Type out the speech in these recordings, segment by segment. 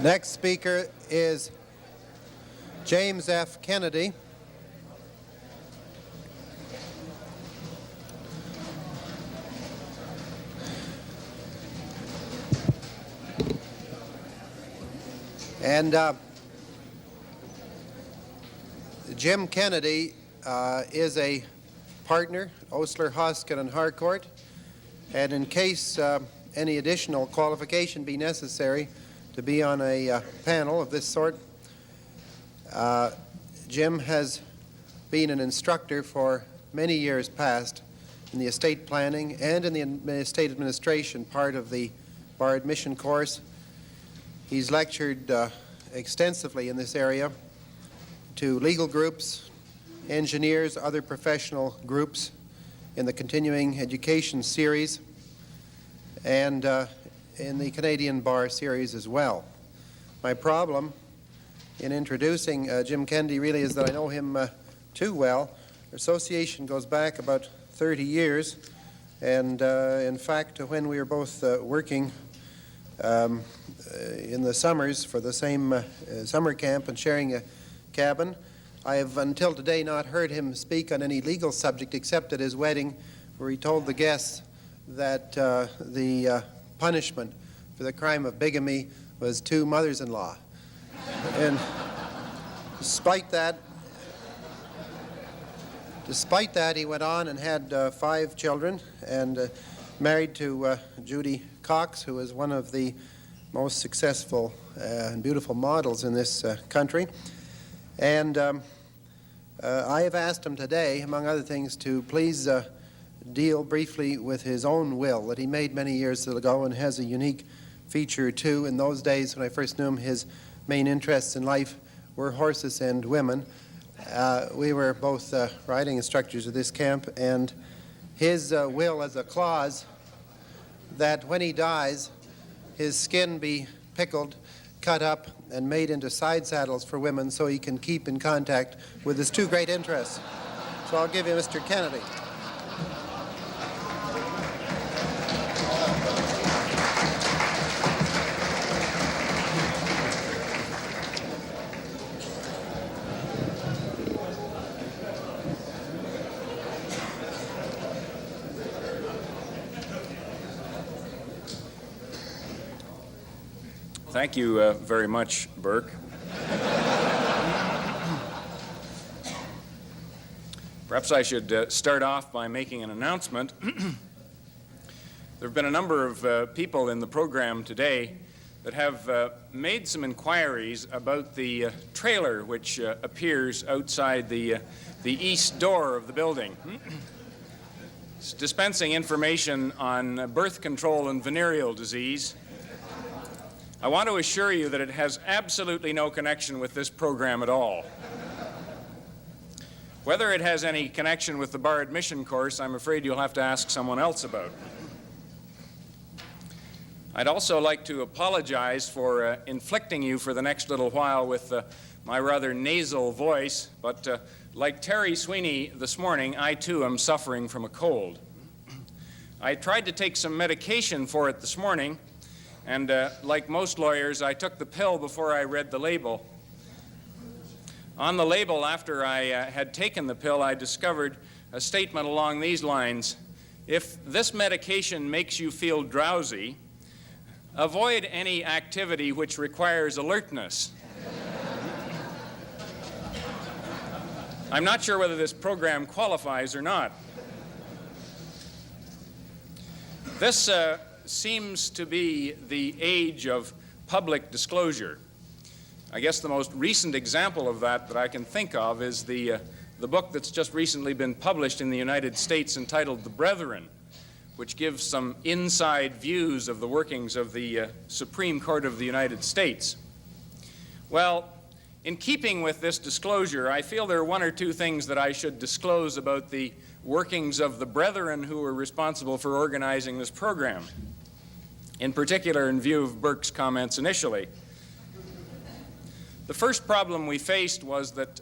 Next speaker is James F. Kennedy. And Jim Kennedy is a partner, Osler, Hodgson, and Harcourt. And in case any additional qualification be necessary to be on a panel of this sort, Jim has been an instructor for many years past in the estate planning and in the estate administration part of the bar admission course. He's lectured extensively in this area to legal groups, engineers, other professional groups in the continuing education series and in the Canadian Bar series as well. My problem in introducing Jim Kennedy really is that I know him too well. Our association goes back about 30 years, and in fact, when we were both working in the summers for the same summer camp and sharing a cabin, I have until today not heard him speak on any legal subject except at his wedding, where he told the guests that the punishment for the crime of bigamy was 2 mothers-in-law. And despite that, he went on and had 5 children and married to Judy Cox, who is one of the most successful and beautiful models in this country. And I have asked him today, among other things, to please deal briefly with his own will that he made many years ago and has a unique feature too. In those days when I first knew him, his main interests in life were horses and women. We were both riding instructors at this camp, and his will has a clause that when he dies, his skin be pickled, cut up, and made into side saddles for women so he can keep in contact with his 2 great interests. So I'll give you Mr. Kennedy. Thank you very much, Burke. Perhaps I should start off by making an announcement. There have been a number of people in the program today that have made some inquiries about the trailer which appears outside the east door of the building. It's dispensing information on birth control and venereal disease. I want to assure you that it has absolutely no connection with this program at all. Whether it has any connection with the bar admission course, I'm afraid you'll have to ask someone else about. I'd also like to apologize for inflicting you for the next little while with my rather nasal voice, but like Terry Sweeney this morning, I too am suffering from a cold. I tried to take some medication for it this morning, and like most lawyers, I took the pill before I read the label. On the label, after I had taken the pill, I discovered a statement along these lines: if this medication makes you feel drowsy, avoid any activity which requires alertness. I'm not sure whether this program qualifies or not. This seems to be the age of public disclosure. I guess the most recent example of that I can think of is the book that's just recently been published in the United States entitled The Brethren, which gives some inside views of the workings of the Supreme Court of the United States. Well, in keeping with this disclosure, I feel there are 1 or 2 things that I should disclose about the workings of the brethren who were responsible for organizing this program, in particular in view of Burke's comments initially. The first problem we faced was that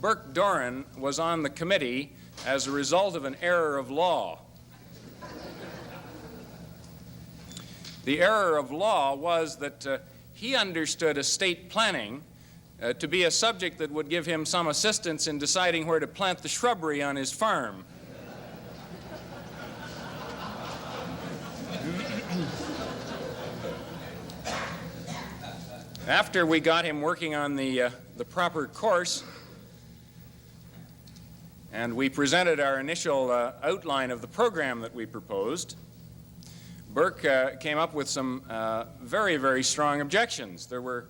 Burke Doran was on the committee as a result of an error of law. The error of law was that he understood estate planning to be a subject that would give him some assistance in deciding where to plant the shrubbery on his farm. After we got him working on the proper course, and we presented our initial outline of the program that we proposed, Burke came up with some very, very strong objections. There were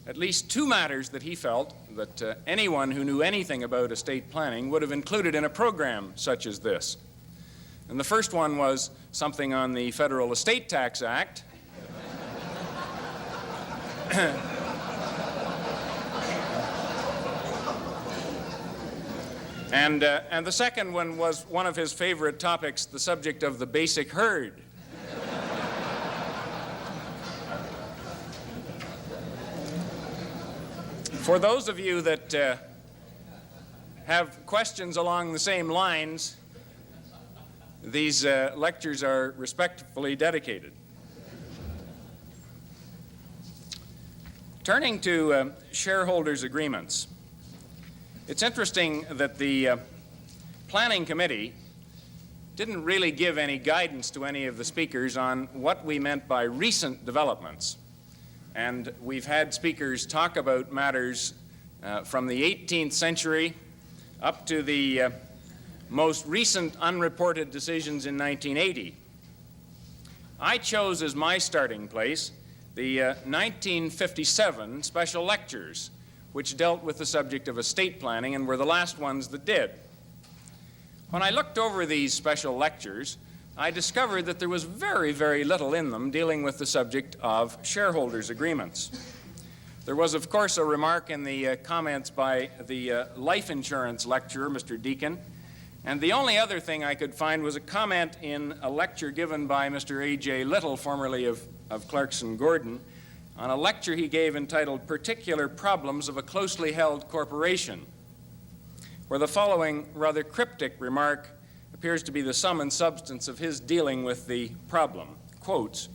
at least two matters that he felt that anyone who knew anything about estate planning would have included in a program such as this. And the first one was something on the Federal Estate Tax Act. And the second one was one of his favorite topics, the subject of the basic herd. For those of you that have questions along the same lines, these lectures are respectfully dedicated. Turning to shareholders' agreements, it's interesting that the Planning Committee didn't really give any guidance to any of the speakers on what we meant by recent developments. And we've had speakers talk about matters from the 18th century up to the most recent unreported decisions in 1980. I chose as my starting place the 1957 special lectures, which dealt with the subject of estate planning and were the last ones that did. When I looked over these special lectures, I discovered that there was very, very little in them dealing with the subject of shareholders' agreements. There was, of course, a remark in the comments by the life insurance lecturer, Mr. Deacon, and the only other thing I could find was a comment in a lecture given by Mr. A.J. Little, formerly of Clarkson Gordon, on a lecture he gave entitled Particular Problems of a Closely Held Corporation, where the following rather cryptic remark appears to be the sum and substance of his dealing with the problem. Quotes,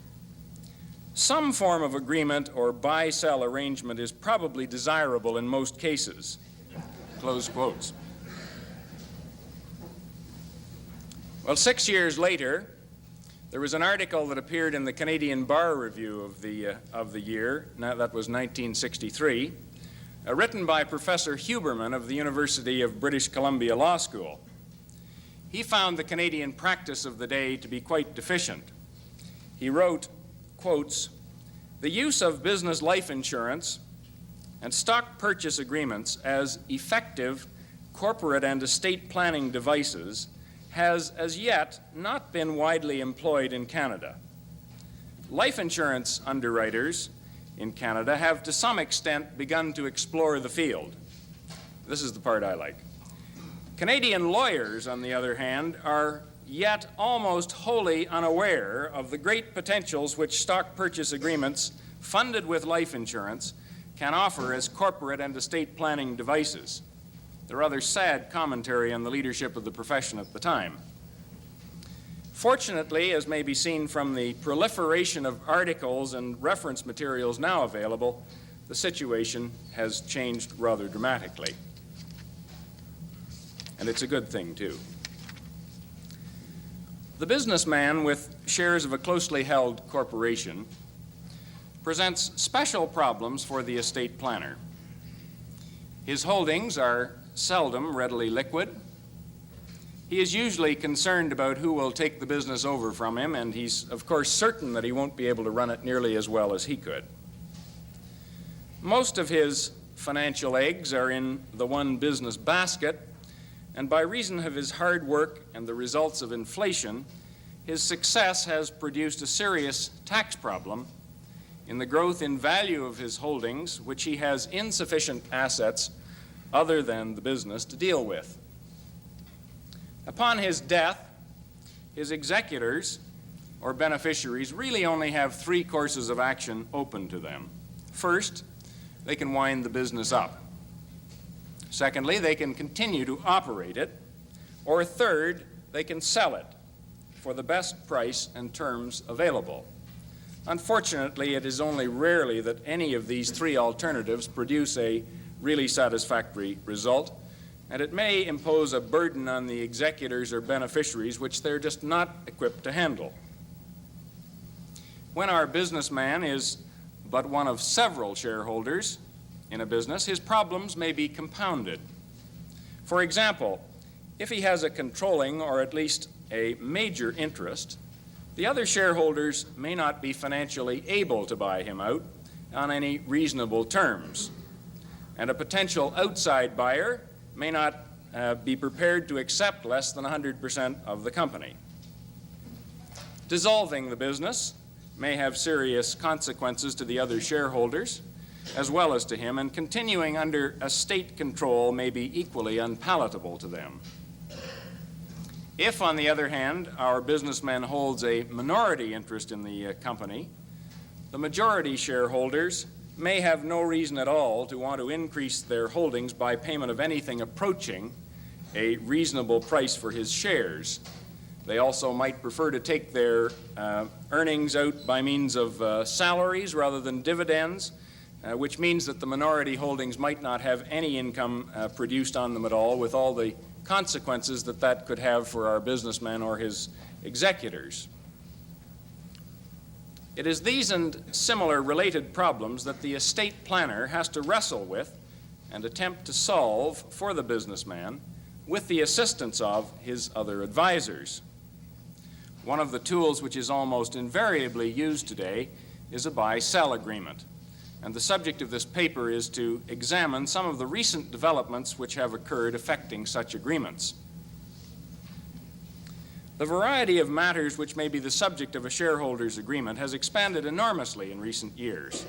"Some form of agreement or buy-sell arrangement is probably desirable in most cases." Close quotes. Well, 6 years later, there was an article that appeared in the Canadian Bar Review of the year, now that was 1963, written by Professor Huberman of the University of British Columbia Law School. He found the Canadian practice of the day to be quite deficient. He wrote, quotes, "The use of business life insurance and stock purchase agreements as effective corporate and estate planning devices has as yet not been widely employed in Canada. Life insurance underwriters in Canada have to some extent begun to explore the field." This is the part I like. "Canadian lawyers, on the other hand, are yet almost wholly unaware of the great potentials which stock purchase agreements funded with life insurance can offer as corporate and estate planning devices." The rather sad commentary on the leadership of the profession at the time. Fortunately, as may be seen from the proliferation of articles and reference materials now available, the situation has changed rather dramatically. And it's a good thing, too. The businessman with shares of a closely held corporation presents special problems for the estate planner. His holdings are seldom readily liquid. He is usually concerned about who will take the business over from him, and he's, of course, certain that he won't be able to run it nearly as well as he could. Most of his financial eggs are in the one business basket, and by reason of his hard work and the results of inflation, his success has produced a serious tax problem in the growth in value of his holdings, which he has insufficient assets other than the business to deal with. Upon his death, his executors or beneficiaries really only have three courses of action open to them. First, they can wind the business up. Secondly, they can continue to operate it. Or third, they can sell it for the best price and terms available. Unfortunately, it is only rarely that any of these three alternatives produce a really satisfactory result, and it may impose a burden on the executors or beneficiaries which they're just not equipped to handle. When our businessman is but one of several shareholders in a business, his problems may be compounded. For example, if he has a controlling or at least a major interest, the other shareholders may not be financially able to buy him out on any reasonable terms, and a potential outside buyer may not be prepared to accept less than 100% of the company. Dissolving the business may have serious consequences to the other shareholders as well as to him, and continuing under a state control may be equally unpalatable to them. If, on the other hand, our businessman holds a minority interest in the company, the majority shareholders may have no reason at all to want to increase their holdings by payment of anything approaching a reasonable price for his shares. They also might prefer to take their earnings out by means of salaries rather than dividends, which means that the minority holdings might not have any income produced on them at all, with all the consequences that that could have for our businessman or his executors. It is these and similar related problems that the estate planner has to wrestle with and attempt to solve for the businessman with the assistance of his other advisors. One of the tools which is almost invariably used today is a buy-sell agreement, and the subject of this paper is to examine some of the recent developments which have occurred affecting such agreements. The variety of matters which may be the subject of a shareholders' agreement has expanded enormously in recent years.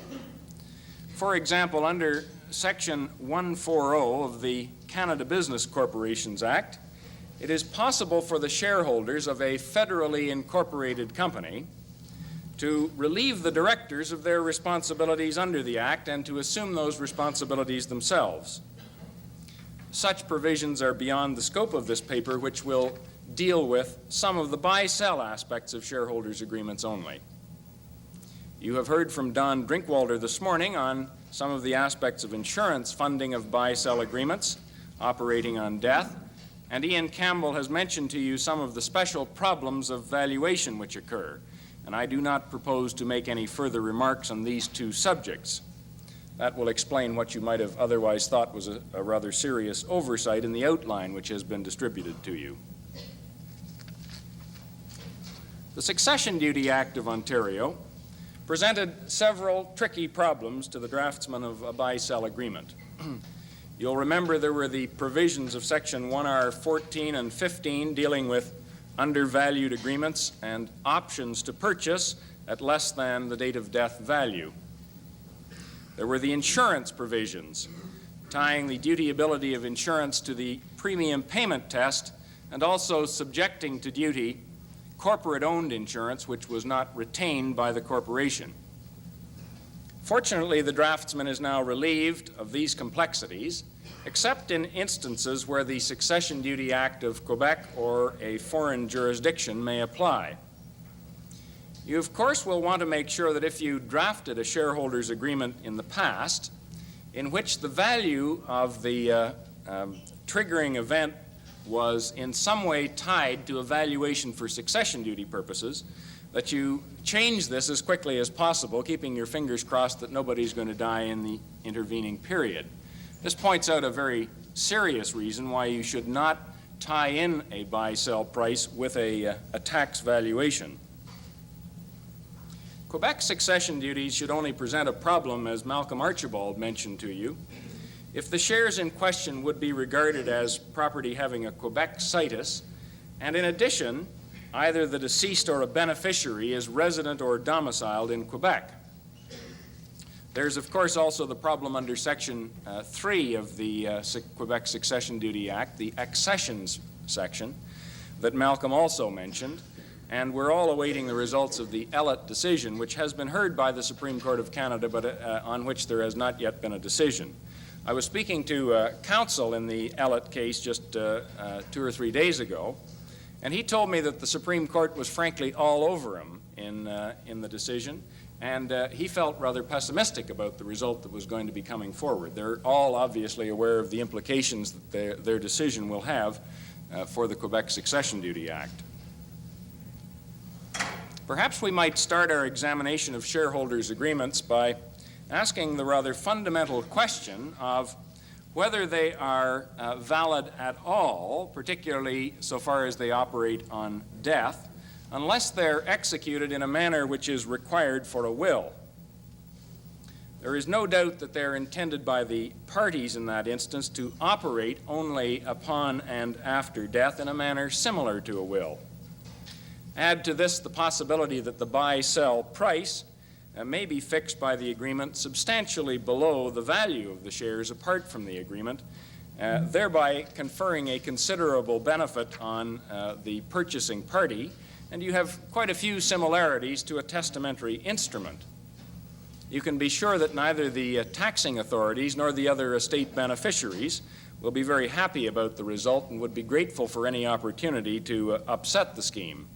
For example, under Section 140 of the Canada Business Corporations Act, it is possible for the shareholders of a federally incorporated company to relieve the directors of their responsibilities under the Act and to assume those responsibilities themselves. Such provisions are beyond the scope of this paper, which will deal with some of the buy-sell aspects of shareholders' agreements only. You have heard from Don Drinkwalter this morning on some of the aspects of insurance funding of buy-sell agreements operating on death, and Ian Campbell has mentioned to you some of the special problems of valuation which occur, and I do not propose to make any further remarks on these two subjects. That will explain what you might have otherwise thought was a rather serious oversight in the outline which has been distributed to you. The Succession Duty Act of Ontario presented several tricky problems to the draftsman of a buy-sell agreement. You'll remember there were the provisions of Section 1R 14 and 15 dealing with undervalued agreements and options to purchase at less than the date of death value. There were the insurance provisions, tying the dutiability of insurance to the premium payment test and also subjecting to duty corporate-owned insurance which was not retained by the corporation. Fortunately, the draftsman is now relieved of these complexities, except in instances where the Succession Duty Act of Quebec or a foreign jurisdiction may apply. You, of course, will want to make sure that if you drafted a shareholders' agreement in the past, in which the value of the triggering event was in some way tied to a valuation for succession duty purposes, that you change this as quickly as possible, keeping your fingers crossed that nobody's going to die in the intervening period. This points out a very serious reason why you should not tie in a buy-sell price with a tax valuation. Quebec succession duties should only present a problem, as Malcolm Archibald mentioned to you, if the shares in question would be regarded as property having a Quebec situs, and in addition, either the deceased or a beneficiary is resident or domiciled in Quebec. There's, of course, also the problem under Section 3 of the Quebec Succession Duty Act, the accessions section, that Malcolm also mentioned, and we're all awaiting the results of the Ellett decision, which has been heard by the Supreme Court of Canada, but on which there has not yet been a decision. I was speaking to counsel in the Ellett case just 2 or 3 days ago, and he told me that the Supreme Court was frankly all over him in the decision, and he felt rather pessimistic about the result that was going to be coming forward. They're all obviously aware of the implications that their decision will have for the Quebec Succession Duty Act. Perhaps we might start our examination of shareholders' agreements by asking the rather fundamental question of whether they are valid at all, particularly so far as they operate on death, unless they're executed in a manner which is required for a will. There is no doubt that they're intended by the parties in that instance to operate only upon and after death in a manner similar to a will. Add to this the possibility that the buy-sell price may be fixed by the agreement substantially below the value of the shares apart from the agreement, thereby conferring a considerable benefit on the purchasing party, and you have quite a few similarities to a testamentary instrument. You can be sure that neither the taxing authorities nor the other estate beneficiaries will be very happy about the result and would be grateful for any opportunity to upset the scheme.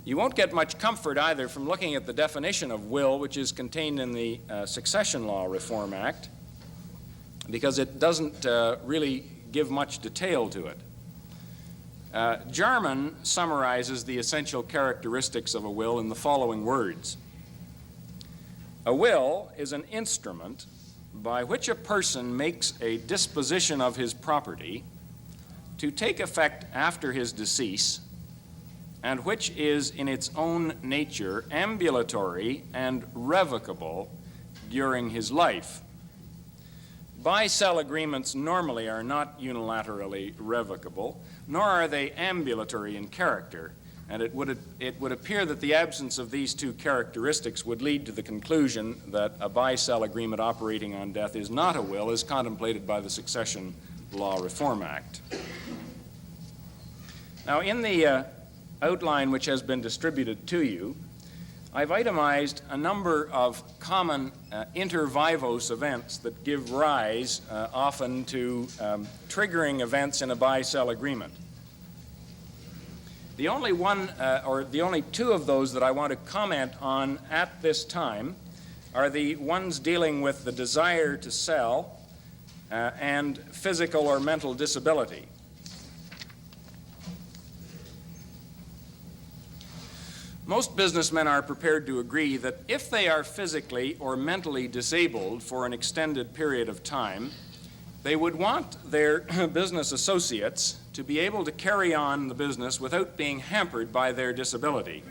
You won't get much comfort either from looking at the definition of will, which is contained in the Succession Law Reform Act, because it doesn't really give much detail to it. Jarman summarizes the essential characteristics of a will in the following words. A will is an instrument by which a person makes a disposition of his property to take effect after his decease, and which is in its own nature ambulatory and revocable during his life. Buy-sell agreements normally are not unilaterally revocable, nor are they ambulatory in character, and it would appear that the absence of these two characteristics would lead to the conclusion that a buy-sell agreement operating on death is not a will as contemplated by the Succession Law Reform Act. Now, in the outline which has been distributed to you, I've itemized a number of common inter vivos events that give rise often to triggering events in a buy-sell agreement. The only one, or the only two of those that I want to comment on at this time are the ones dealing with the desire to sell and physical or mental disability. Most businessmen are prepared to agree that if they are physically or mentally disabled for an extended period of time, they would want their business associates to be able to carry on the business without being hampered by their disability.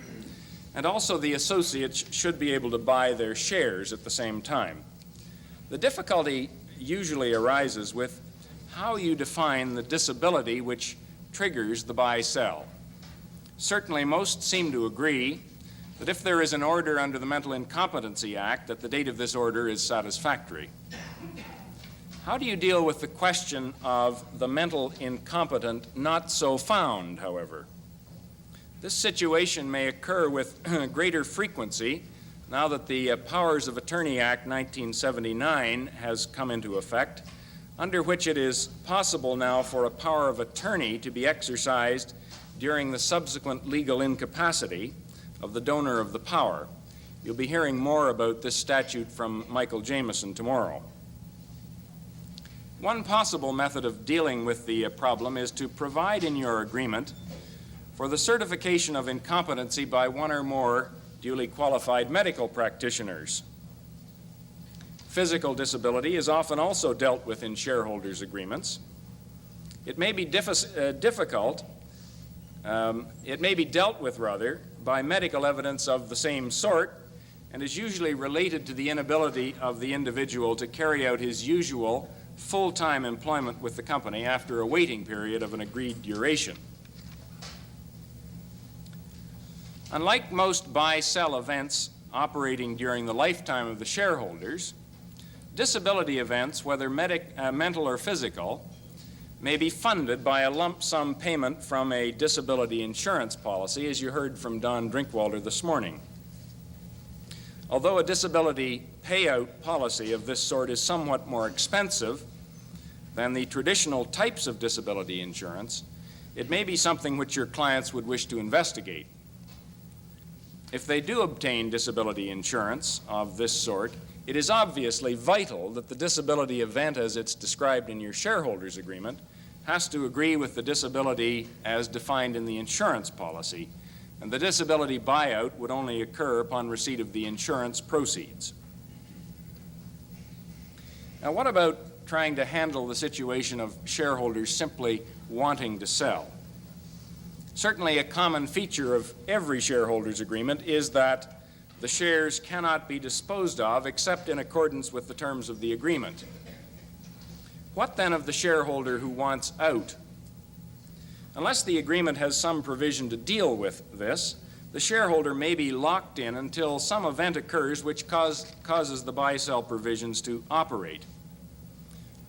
And also the associates should be able to buy their shares at the same time. The difficulty usually arises with how you define the disability which triggers the buy-sell. Certainly, most seem to agree that if there is an order under the Mental Incompetency Act, that the date of this order is satisfactory. How do you deal with the question of the mental incompetent not so found, however? This situation may occur with greater frequency now that the Powers of Attorney Act 1979 has come into effect, under which it is possible now for a power of attorney to be exercised during the subsequent legal incapacity of the donor of the power. You'll be hearing more about this statute from Michael Jameson tomorrow. One possible method of dealing with the problem is to provide in your agreement for the certification of incompetency by one or more duly qualified medical practitioners. Physical disability is often also dealt with in shareholders' agreements. It may be difficult. It may be dealt with, rather, by medical evidence of the same sort and is usually related to the inability of the individual to carry out his usual full-time employment with the company after a waiting period of an agreed duration. Unlike most buy-sell events operating during the lifetime of the shareholders, disability events, whether mental or physical, may be funded by a lump sum payment from a disability insurance policy, as you heard from Don Drinkwalter this morning. Although a disability payout policy of this sort is somewhat more expensive than the traditional types of disability insurance, it may be something which your clients would wish to investigate. if they do obtain disability insurance of this sort, it is obviously vital that the disability event as it's described in your shareholders agreement has to agree with the disability as defined in the insurance policy, and the disability buyout would only occur upon receipt of the insurance proceeds. Now, what about trying to handle the situation of shareholders simply wanting to sell? Certainly a common feature of every shareholders agreement is that the shares cannot be disposed of except in accordance with the terms of the agreement. What then of the shareholder who wants out? Unless the agreement has some provision to deal with this, the shareholder may be locked in until some event occurs which causes the buy-sell provisions to operate.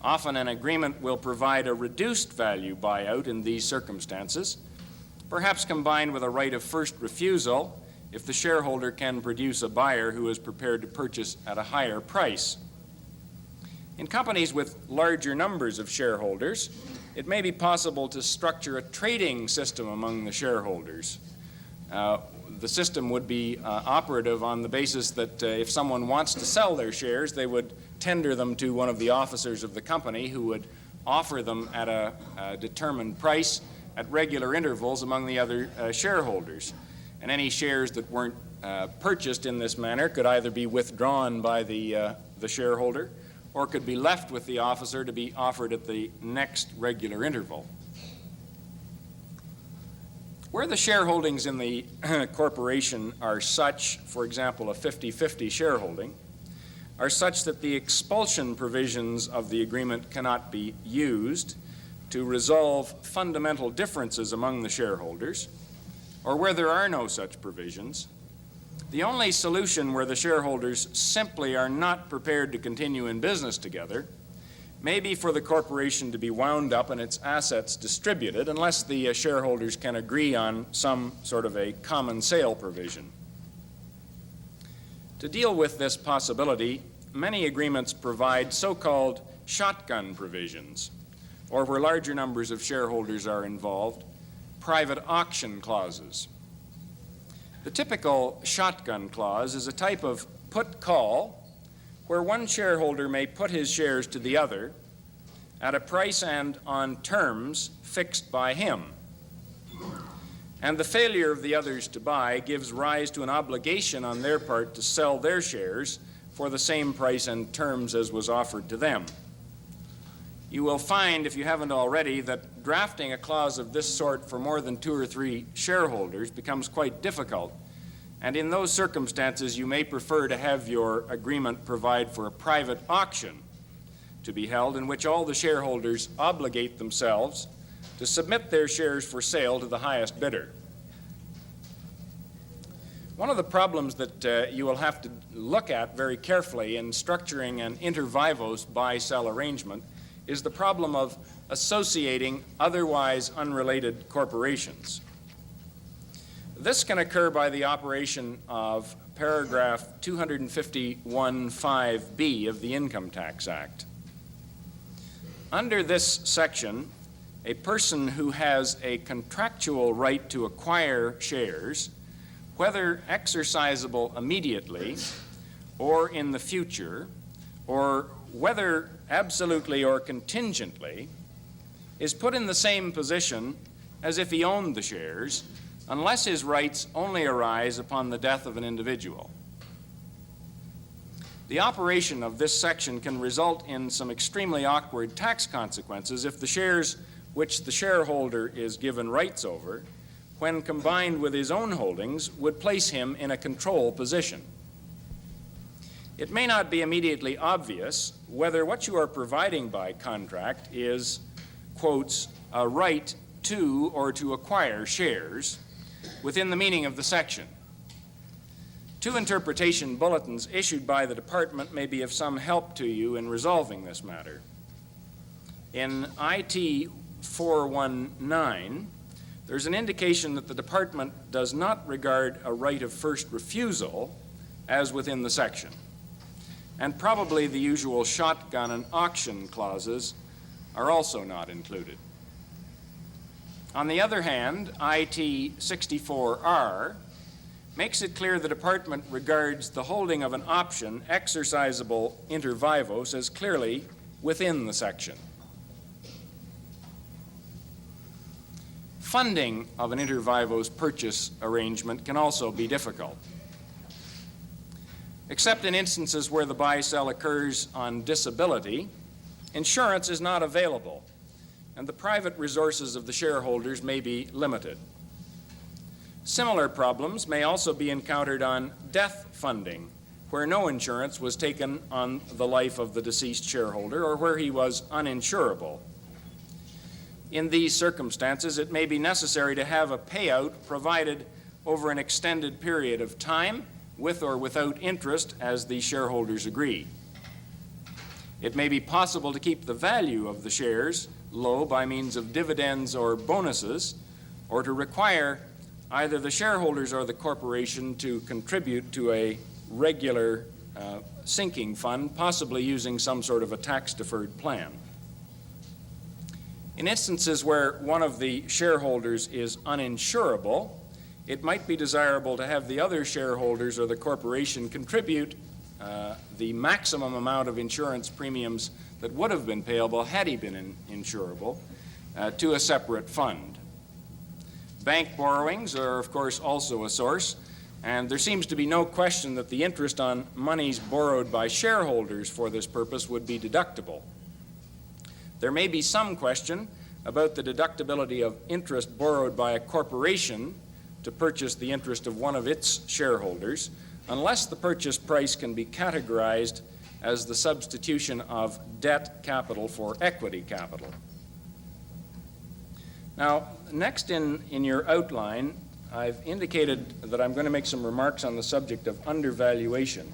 Often an agreement will provide a reduced value buyout in these circumstances, perhaps combined with a right of first refusal if the shareholder can produce a buyer who is prepared to purchase at a higher price. In companies with larger numbers of shareholders, it may be possible to structure a trading system among the shareholders. The system would be operative on the basis that if someone wants to sell their shares, they would tender them to one of the officers of the company who would offer them at a determined price at regular intervals among the other shareholders. And any shares that weren't purchased in this manner could either be withdrawn by the shareholder or could be left with the officer to be offered at the next regular interval. Where the shareholdings in the corporation are such, for example, a 50-50 shareholding, are such that the expulsion provisions of the agreement cannot be used to resolve fundamental differences among the shareholders, or where there are no such provisions, the only solution where the shareholders simply are not prepared to continue in business together may be for the corporation to be wound up and its assets distributed unless the shareholders can agree on some sort of a common sale provision. To deal with this possibility, many agreements provide so-called shotgun provisions, or where larger numbers of shareholders are involved, private auction clauses. The typical shotgun clause is a type of put-call where one shareholder may put his shares to the other at a price and on terms fixed by him. And the failure of the others to buy gives rise to an obligation on their part to sell their shares for the same price and terms as was offered to them. You will find, if you haven't already, that drafting a clause of this sort for more than 2 or 3 shareholders becomes quite difficult. And in those circumstances, you may prefer to have your agreement provide for a private auction to be held in which all the shareholders obligate themselves to submit their shares for sale to the highest bidder. One of the problems that you will have to look at very carefully in structuring an inter vivos buy-sell arrangement is the problem of associating otherwise unrelated corporations. This can occur by the operation of paragraph 251(5)(b) of the Income Tax Act. Under this section, a person who has a contractual right to acquire shares, whether exercisable immediately or in the future, or whether absolutely or contingently, is put in the same position as if he owned the shares, unless his rights only arise upon the death of an individual. The operation of this section can result in some extremely awkward tax consequences if the shares which the shareholder is given rights over, when combined with his own holdings, would place him in a control position. It may not be immediately obvious whether what you are providing by contract is, quotes, a right to or to acquire shares within the meaning of the section. 2 interpretation bulletins issued by the department may be of some help to you in resolving this matter. In IT 419, there's an indication that the department does not regard a right of first refusal as within the section, and probably the usual shotgun and auction clauses are also not included. On the other hand, IT 64R makes it clear the Department regards the holding of an option exercisable inter vivos as clearly within the section. Funding of an inter vivos purchase arrangement can also be difficult. Except in instances where the buy-sell occurs on disability, insurance is not available, and the private resources of the shareholders may be limited. Similar problems may also be encountered on death funding, where no insurance was taken on the life of the deceased shareholder or where he was uninsurable. In these circumstances, it may be necessary to have a payout provided over an extended period of time, with or without interest, as the shareholders agree. It may be possible to keep the value of the shares low by means of dividends or bonuses, or to require either the shareholders or the corporation to contribute to a regular sinking fund, possibly using some sort of a tax-deferred plan. In instances where one of the shareholders is uninsurable, it might be desirable to have the other shareholders or the corporation contribute the maximum amount of insurance premiums that would have been payable had he been insurable to a separate fund. Bank borrowings are, of course, also a source, and there seems to be no question that the interest on monies borrowed by shareholders for this purpose would be deductible. There may be some question about the deductibility of interest borrowed by a corporation to purchase the interest of one of its shareholders, unless the purchase price can be categorized as the substitution of debt capital for equity capital. Now, next in your outline, I've indicated that I'm going to make some remarks on the subject of undervaluation.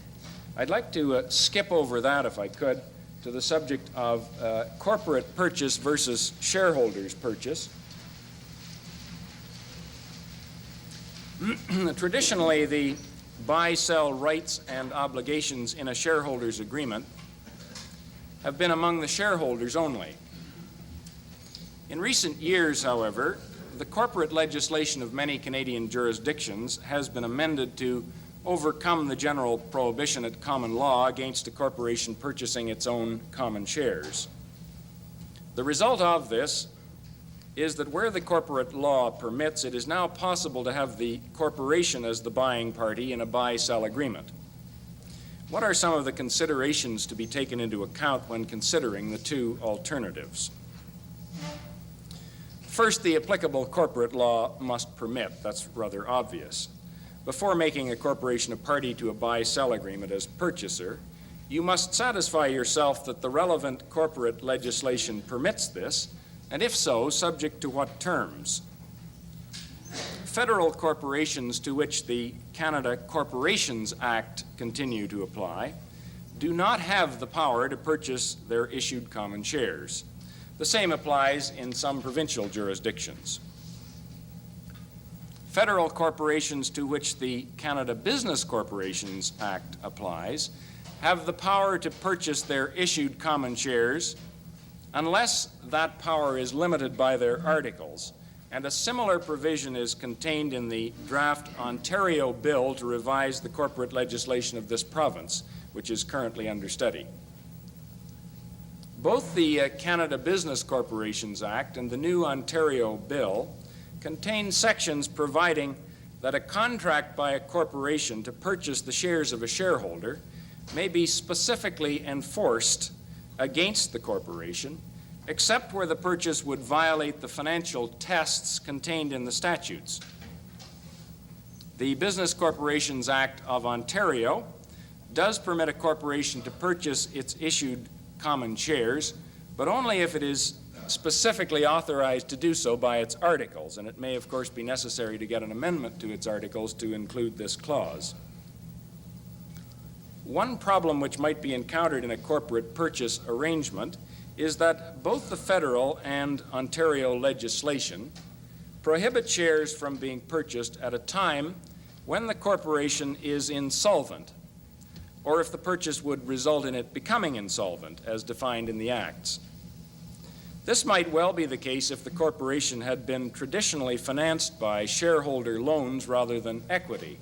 I'd like to skip over that, if I could, to the subject of corporate purchase versus shareholders' purchase. Traditionally, the buy-sell rights and obligations in a shareholders' agreement have been among the shareholders only. In recent years, however, the corporate legislation of many Canadian jurisdictions has been amended to overcome the general prohibition at common law against a corporation purchasing its own common shares. The result of this is that where the corporate law permits, it is now possible to have the corporation as the buying party in a buy-sell agreement. What are some of the considerations to be taken into account when considering the two alternatives? First, the applicable corporate law must permit. That's rather obvious. Before making a corporation a party to a buy-sell agreement as purchaser, you must satisfy yourself that the relevant corporate legislation permits this, and if so, subject to what terms. Federal corporations to which the Canada Corporations Act continue to apply do not have the power to purchase their issued common shares. The same applies in some provincial jurisdictions. Federal corporations to which the Canada Business Corporations Act applies have the power to purchase their issued common shares unless that power is limited by their articles, and a similar provision is contained in the draft Ontario bill to revise the corporate legislation of this province, which is currently under study. Both the Canada Business Corporations Act and the new Ontario bill contain sections providing that a contract by a corporation to purchase the shares of a shareholder may be specifically enforced against the corporation, except where the purchase would violate the financial tests contained in the statutes. The Business Corporations Act of Ontario does permit a corporation to purchase its issued common shares, but only if it is specifically authorized to do so by its articles, and it may, of course, be necessary to get an amendment to its articles to include this clause. One problem which might be encountered in a corporate purchase arrangement is that both the federal and Ontario legislation prohibit shares from being purchased at a time when the corporation is insolvent, or if the purchase would result in it becoming insolvent, as defined in the Acts. This might well be the case if the corporation had been traditionally financed by shareholder loans rather than equity.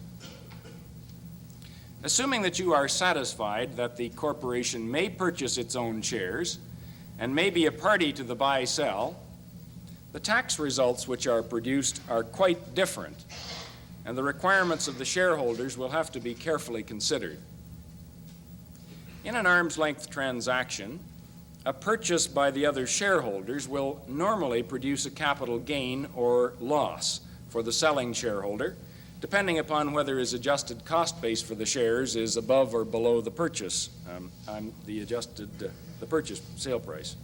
Assuming that you are satisfied that the corporation may purchase its own shares and may be a party to the buy-sell, the tax results which are produced are quite different, and the requirements of the shareholders will have to be carefully considered. In an arm's-length transaction, a purchase by the other shareholders will normally produce a capital gain or loss for the selling shareholder, depending upon whether his adjusted cost base for the shares is above or below the purchase, the purchase sale price.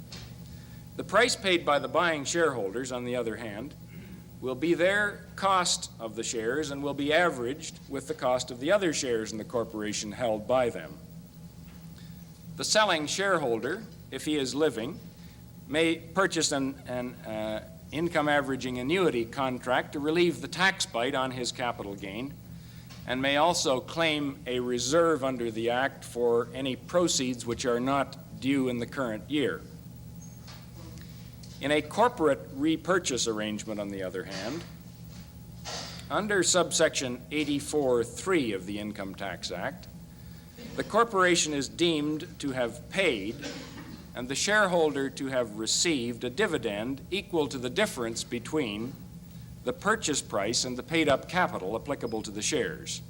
The price paid by the buying shareholders, on the other hand, will be their cost of the shares and will be averaged with the cost of the other shares in the corporation held by them. The selling shareholder, if he is living, may purchase an income averaging annuity contract to relieve the tax bite on his capital gain, and may also claim a reserve under the Act for any proceeds which are not due in the current year. In a corporate repurchase arrangement, on the other hand, under subsection 84(3) of the Income Tax Act, the corporation is deemed to have paid and the shareholder to have received a dividend equal to the difference between the purchase price and the paid-up capital applicable to the shares.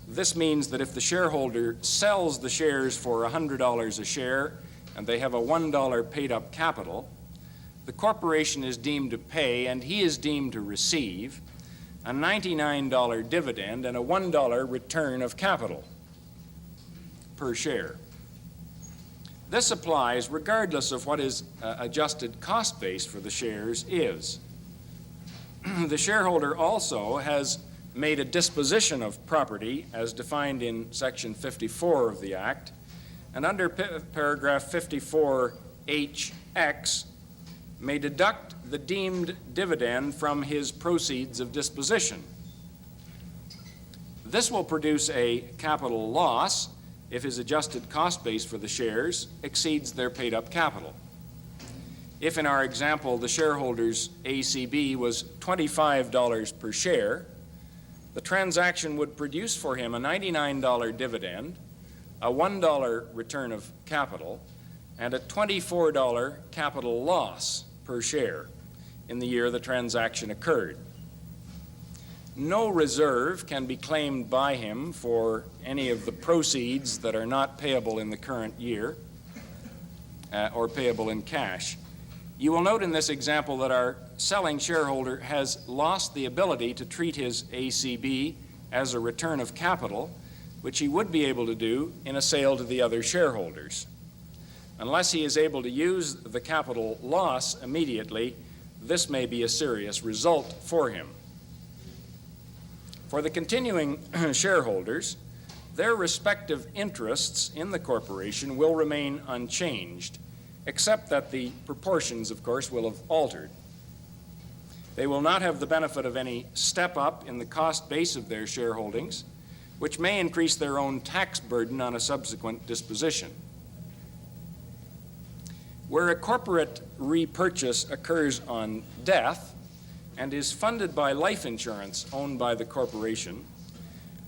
This means that if the shareholder sells the shares for $100 a share and they have a $1 paid-up capital, the corporation is deemed to pay, and he is deemed to receive, a $99 dividend and a $1 return of capital per share. This applies regardless of what his adjusted cost base for the shares is. The shareholder also has made a disposition of property as defined in Section 54 of the Act, and under paragraph 54HX may deduct the deemed dividend from his proceeds of disposition. This will produce a capital loss if his adjusted cost base for the shares exceeds their paid-up capital. If, in our example, the shareholder's ACB was $25 per share, the transaction would produce for him a $99 dividend, a $1 return of capital, and a $24 capital loss per share in the year the transaction occurred. No reserve can be claimed by him for any of the proceeds that are not payable in the current year or payable in cash. You will note in this example that our selling shareholder has lost the ability to treat his ACB as a return of capital, which he would be able to do in a sale to the other shareholders. Unless he is able to use the capital loss immediately, this may be a serious result for him. For the continuing shareholders, their respective interests in the corporation will remain unchanged, except that the proportions, of course, will have altered. They will not have the benefit of any step up in the cost base of their shareholdings, which may increase their own tax burden on a subsequent disposition. Where a corporate repurchase occurs on death and is funded by life insurance owned by the corporation,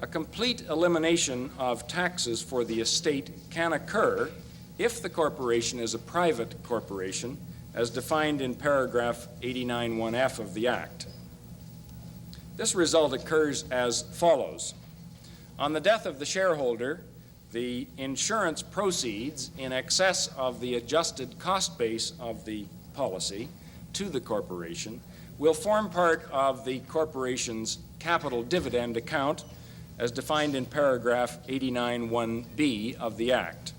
a complete elimination of taxes for the estate can occur if the corporation is a private corporation, as defined in paragraph 89(1)(f) of the Act. This result occurs as follows. On the death of the shareholder, the insurance proceeds in excess of the adjusted cost base of the policy to the corporation will form part of the corporation's capital dividend account as defined in paragraph 89(1)(b) of the Act.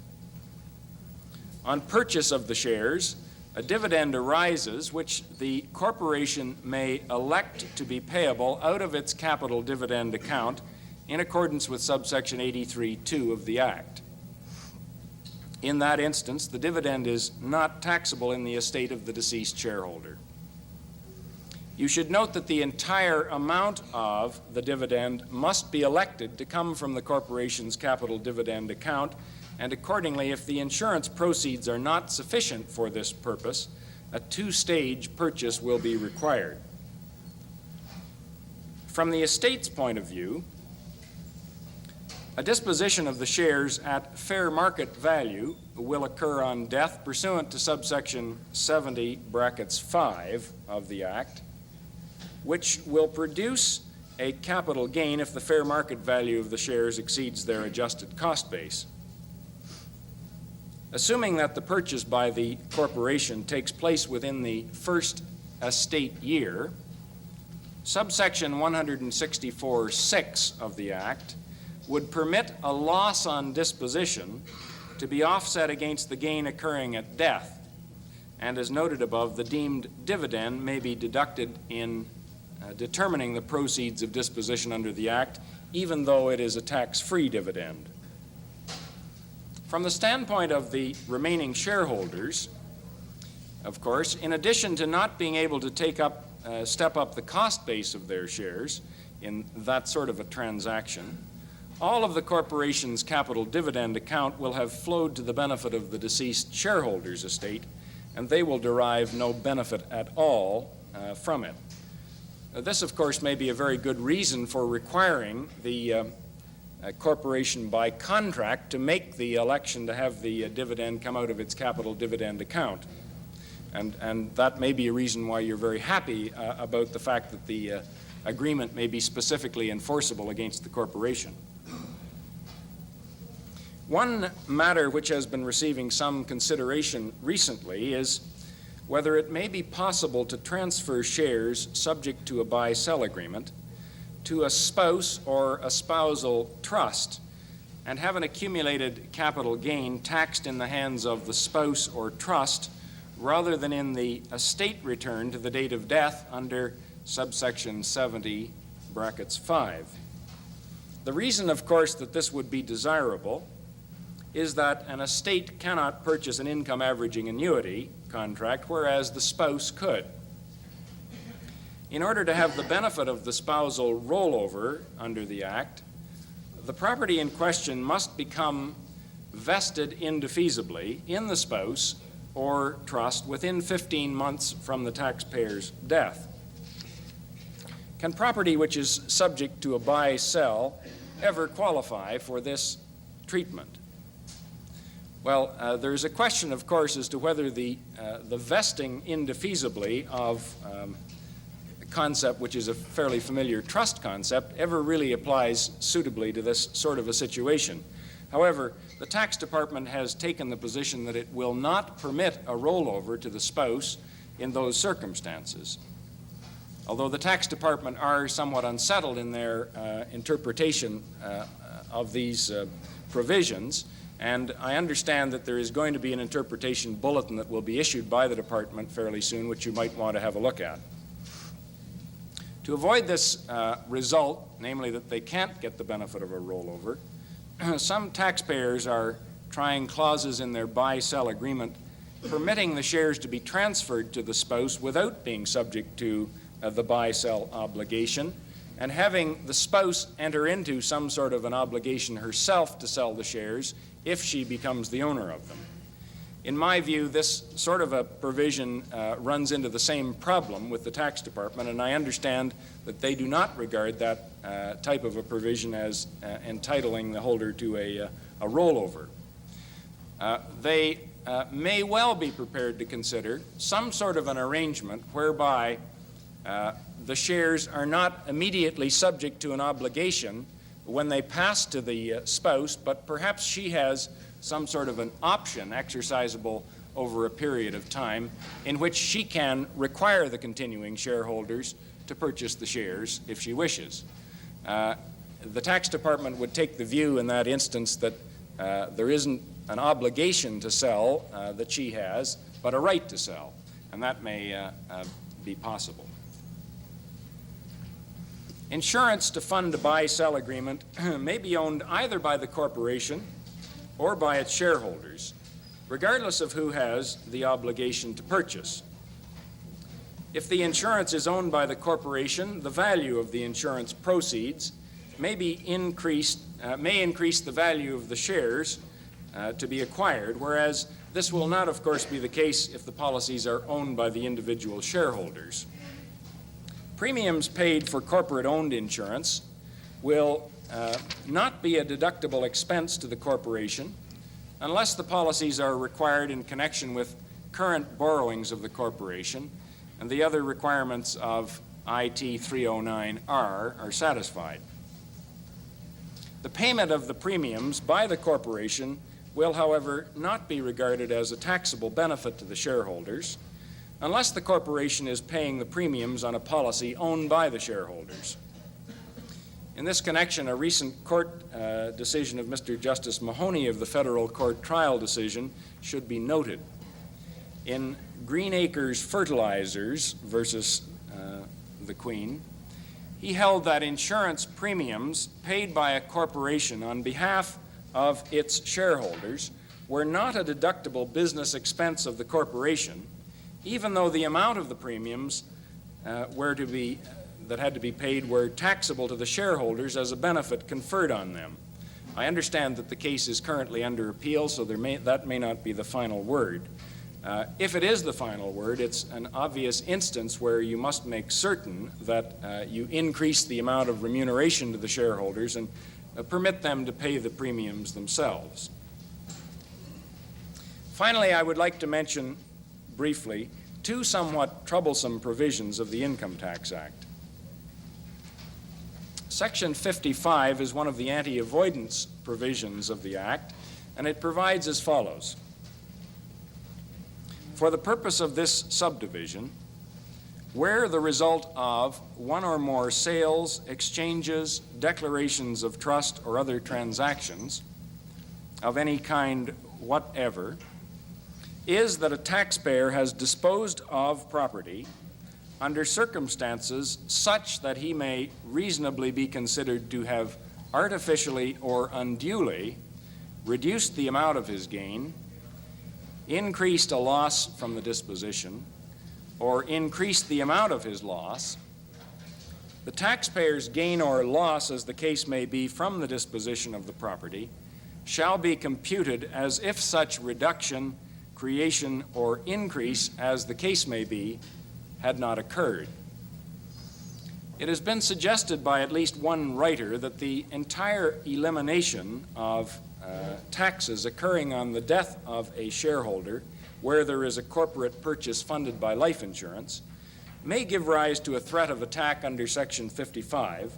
On purchase of the shares, a dividend arises which the corporation may elect to be payable out of its capital dividend account in accordance with subsection 83(2) of the Act. In that instance, the dividend is not taxable in the estate of the deceased shareholder. You should note that the entire amount of the dividend must be elected to come from the corporation's capital dividend account, and accordingly, if the insurance proceeds are not sufficient for this purpose, a two-stage purchase will be required. From the estate's point of view, A disposition of the shares at fair market value will occur on death pursuant to subsection 70 brackets 5 of the Act, which will produce a capital gain if the fair market value of the shares exceeds their adjusted cost base. Assuming that the purchase by the corporation takes place within the first estate year, subsection 164(6) of the Act would permit a loss on disposition to be offset against the gain occurring at death, and as noted above, the deemed dividend may be deducted in determining the proceeds of disposition under the Act, even though it is a tax-free dividend. From the standpoint of the remaining shareholders, of course, in addition to not being able to step up the cost base of their shares in that sort of a transaction, all of the corporation's capital dividend account will have flowed to the benefit of the deceased shareholder's estate, and they will derive no benefit at all from it. This, of course, may be a very good reason for requiring the corporation by contract to make the election to have the dividend come out of its capital dividend account. And that may be a reason why you're very happy about the fact that the agreement may be specifically enforceable against the corporation. One matter which has been receiving some consideration recently is whether it may be possible to transfer shares subject to a buy-sell agreement to a spouse or a spousal trust and have an accumulated capital gain taxed in the hands of the spouse or trust rather than in the estate return to the date of death under subsection 70 brackets 5. The reason, of course, that this would be desirable is that an estate cannot purchase an income averaging annuity contract, whereas the spouse could. In order to have the benefit of the spousal rollover under the Act, the property in question must become vested indefeasibly in the spouse or trust within 15 months from the taxpayer's death. Can property which is subject to a buy-sell ever qualify for this treatment? Well, there's a question, of course, as to whether the vesting indefeasibly of a concept which is a fairly familiar trust concept ever really applies suitably to this sort of a situation. However, the tax department has taken the position that it will not permit a rollover to the spouse in those circumstances. Although the tax department are somewhat unsettled in their interpretation of these provisions, and I understand that there is going to be an interpretation bulletin that will be issued by the department fairly soon, which you might want to have a look at. To avoid this result, namely that they can't get the benefit of a rollover, some taxpayers are trying clauses in their buy-sell agreement permitting the shares to be transferred to the spouse without being subject to the buy-sell obligation, and having the spouse enter into some sort of an obligation herself to sell the shares if she becomes the owner of them. In my view, this sort of a provision runs into the same problem with the tax department, and I understand that they do not regard that type of a provision as entitling the holder to a rollover. They may well be prepared to consider some sort of an arrangement whereby the shares are not immediately subject to an obligation when they pass to the spouse, but perhaps she has some sort of an option exercisable over a period of time in which she can require the continuing shareholders to purchase the shares if she wishes. The tax department would take the view in that instance that there isn't an obligation to sell that she has, but a right to sell, and that may be possible. Insurance to fund a buy-sell agreement may be owned either by the corporation or by its shareholders, regardless of who has the obligation to purchase. If the insurance is owned by the corporation, the value of the insurance proceeds may increase the value of the shares to be acquired, whereas this will not, of course, be the case if the policies are owned by the individual shareholders. Premiums paid for corporate-owned insurance will not be a deductible expense to the corporation unless the policies are required in connection with current borrowings of the corporation and the other requirements of IT 309R are satisfied. The payment of the premiums by the corporation will, however, not be regarded as a taxable benefit to the shareholders unless the corporation is paying the premiums on a policy owned by the shareholders. In this connection, a recent court decision of Mr. Justice Mahoney of the Federal Court Trial Decision should be noted. In Green Acres Fertilizers versus the Queen, he held that insurance premiums paid by a corporation on behalf of its shareholders were not a deductible business expense of the corporation, even though the amount of the premiums that had to be paid were taxable to the shareholders as a benefit conferred on them. I understand that the case is currently under appeal, so that may not be the final word. If it is the final word, it's an obvious instance where you must make certain that you increase the amount of remuneration to the shareholders and permit them to pay the premiums themselves. Finally, I would like to mention briefly two somewhat troublesome provisions of the Income Tax Act. Section 55 is one of the anti-avoidance provisions of the Act, and it provides as follows. For the purpose of this subdivision, where the result of one or more sales, exchanges, declarations of trust, or other transactions of any kind whatever is that a taxpayer has disposed of property under circumstances such that he may reasonably be considered to have artificially or unduly reduced the amount of his gain, increased a loss from the disposition, or increased the amount of his loss, the taxpayer's gain or loss, as the case may be, from the disposition of the property shall be computed as if such reduction, creation, or increase, as the case may be, had not occurred. It has been suggested by at least one writer that the entire elimination of taxes occurring on the death of a shareholder where there is a corporate purchase funded by life insurance may give rise to a threat of attack under Section 55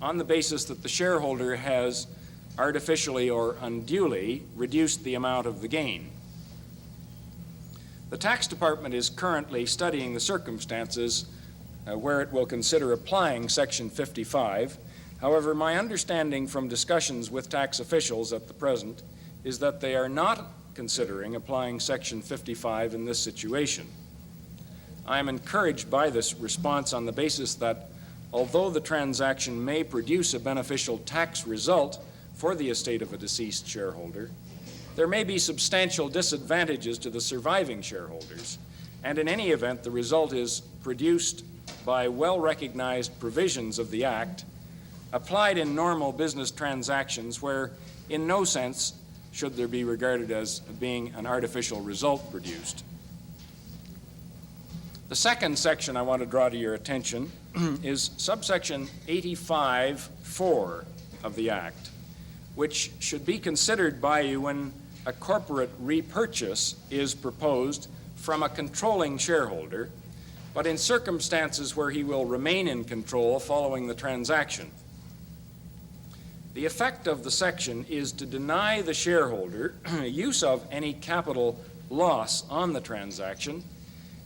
on the basis that the shareholder has artificially or unduly reduced the amount of the gain. The Tax Department is currently studying the circumstances where it will consider applying Section 55. However, my understanding from discussions with tax officials at the present is that they are not considering applying Section 55 in this situation. I am encouraged by this response on the basis that although the transaction may produce a beneficial tax result for the estate of a deceased shareholder, there may be substantial disadvantages to the surviving shareholders, and in any event, the result is produced by well-recognized provisions of the Act applied in normal business transactions where in no sense should there be regarded as being an artificial result produced. The second section I want to draw to your attention is subsection 85(4) of the Act, which should be considered by you when a corporate repurchase is proposed from a controlling shareholder, but in circumstances where he will remain in control following the transaction. The effect of the section is to deny the shareholder use of any capital loss on the transaction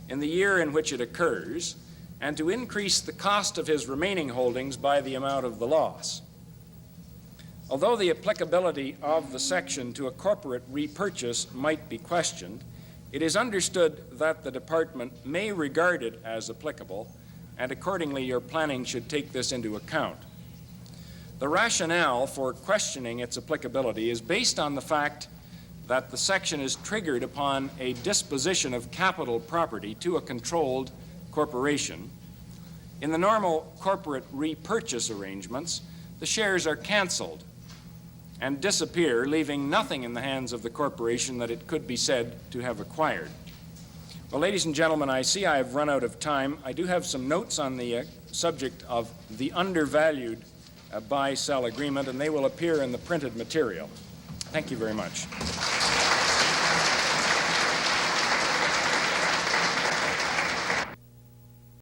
in the year in which it occurs, and to increase the cost of his remaining holdings by the amount of the loss. Although the applicability of the section to a corporate repurchase might be questioned, it is understood that the department may regard it as applicable, and accordingly your planning should take this into account. The rationale for questioning its applicability is based on the fact that the section is triggered upon a disposition of capital property to a controlled corporation. In the normal corporate repurchase arrangements, the shares are canceled and disappear, leaving nothing in the hands of the corporation that it could be said to have acquired. Well, ladies and gentlemen, I see I have run out of time. I do have some notes on the subject of the undervalued buy-sell agreement, and they will appear in the printed material. Thank you very much.